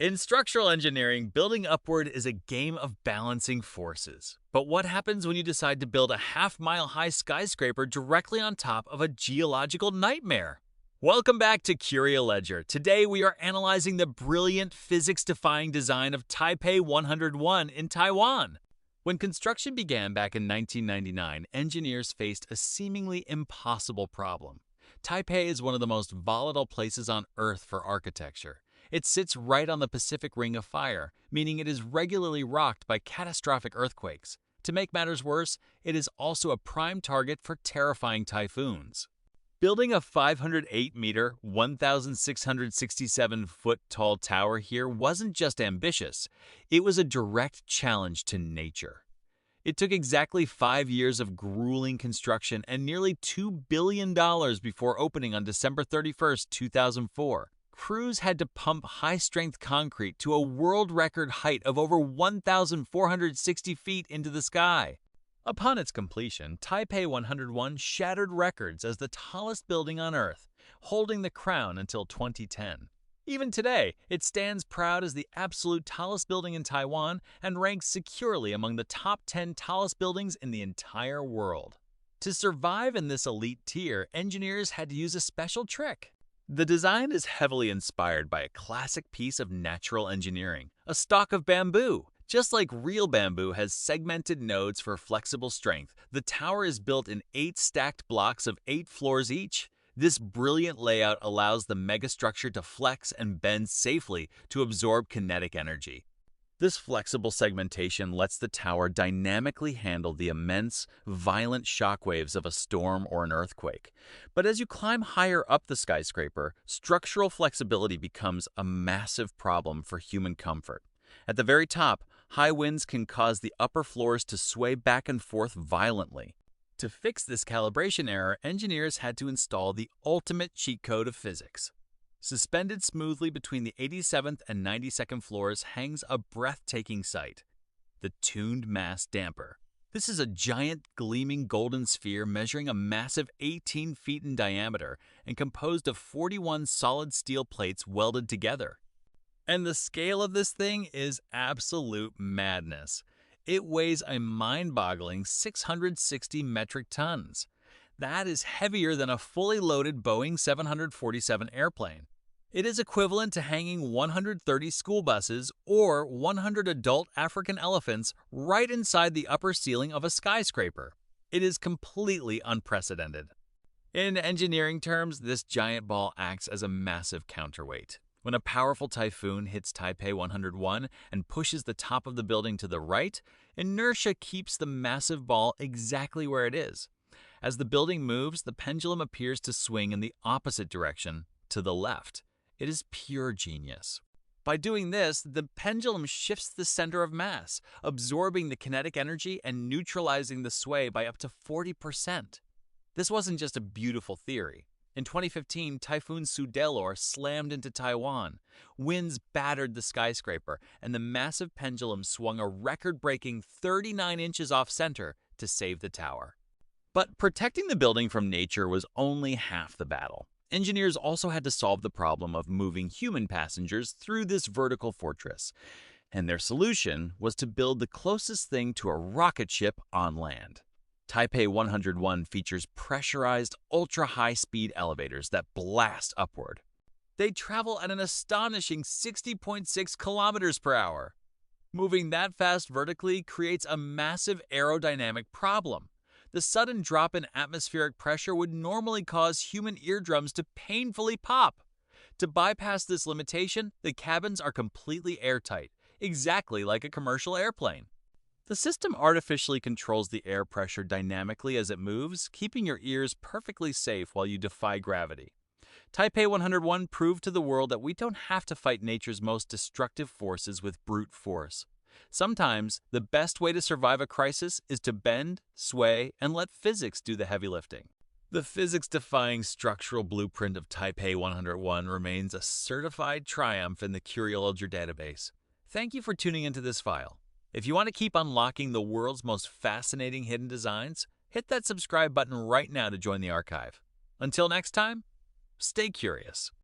In structural engineering, building upward is a game of balancing forces. But what happens when you decide to build a half-mile high skyscraper directly on top of a geological nightmare? Welcome back to Curio Ledger. Today we are analyzing the brilliant physics-defying design of Taipei 101 in Taiwan. When construction began back in 1999, engineers faced a seemingly impossible problem. Taipei is one of the most volatile places on Earth for architecture. It sits right on the Pacific Ring of Fire, meaning it is regularly rocked by catastrophic earthquakes. To make matters worse, it is also a prime target for terrifying typhoons. Building a 508-meter, 1,667-foot tall tower here wasn't just ambitious, it was a direct challenge to nature. It took exactly 5 years of grueling construction and nearly $2 billion before opening on December 31, 2004. Crews had to pump high-strength concrete to a world record height of over 1,460 feet into the sky. Upon its completion, Taipei 101 shattered records as the tallest building on Earth, holding the crown until 2010. Even today, it stands proud as the absolute tallest building in Taiwan and ranks securely among the top 10 tallest buildings in the entire world. To survive in this elite tier, engineers had to use a special trick. The design is heavily inspired by a classic piece of natural engineering, a stalk of bamboo. Just like real bamboo has segmented nodes for flexible strength, the tower is built in 8 stacked blocks of 8 floors each. This brilliant layout allows the megastructure to flex and bend safely to absorb kinetic energy. This flexible segmentation lets the tower dynamically handle the immense, violent shock waves of a storm or an earthquake. But as you climb higher up the skyscraper, structural flexibility becomes a massive problem for human comfort. At the very top, high winds can cause the upper floors to sway back and forth violently. To fix this calibration error, engineers had to install the ultimate cheat code of physics. Suspended smoothly between the 87th and 92nd floors hangs a breathtaking sight, the tuned mass damper. This is a giant gleaming golden sphere measuring a massive 18 feet in diameter and composed of 41 solid steel plates welded together. And the scale of this thing is absolute madness. It weighs a mind-boggling 660 metric tons. That is heavier than a fully loaded Boeing 747 airplane. It is equivalent to hanging 130 school buses or 100 adult African elephants right inside the upper ceiling of a skyscraper. It is completely unprecedented. In engineering terms, this giant ball acts as a massive counterweight. When a powerful typhoon hits Taipei 101 and pushes the top of the building to the right, inertia keeps the massive ball exactly where it is. As the building moves, the pendulum appears to swing in the opposite direction, to the left. It is pure genius. By doing this, the pendulum shifts the center of mass, absorbing the kinetic energy and neutralizing the sway by up to 40%. This wasn't just a beautiful theory. In 2015, Typhoon Sudelor slammed into Taiwan. Winds battered the skyscraper, and the massive pendulum swung a record-breaking 39 inches off-center to save the tower. But protecting the building from nature was only half the battle. Engineers also had to solve the problem of moving human passengers through this vertical fortress, and their solution was to build the closest thing to a rocket ship on land. Taipei 101 features pressurized, ultra-high-speed elevators that blast upward. They travel at an astonishing 60.6 kilometers per hour. Moving that fast vertically creates a massive aerodynamic problem. The sudden drop in atmospheric pressure would normally cause human eardrums to painfully pop. To bypass this limitation, the cabins are completely airtight, exactly like a commercial airplane. The system artificially controls the air pressure dynamically as it moves, keeping your ears perfectly safe while you defy gravity. Taipei 101 proved to the world that we don't have to fight nature's most destructive forces with brute force. Sometimes, the best way to survive a crisis is to bend, sway, and let physics do the heavy lifting. The physics-defying structural blueprint of Taipei 101 remains a certified triumph in the Curio Ledger database. Thank you for tuning into this file. If you want to keep unlocking the world's most fascinating hidden designs, hit that subscribe button right now to join the archive. Until next time, stay curious.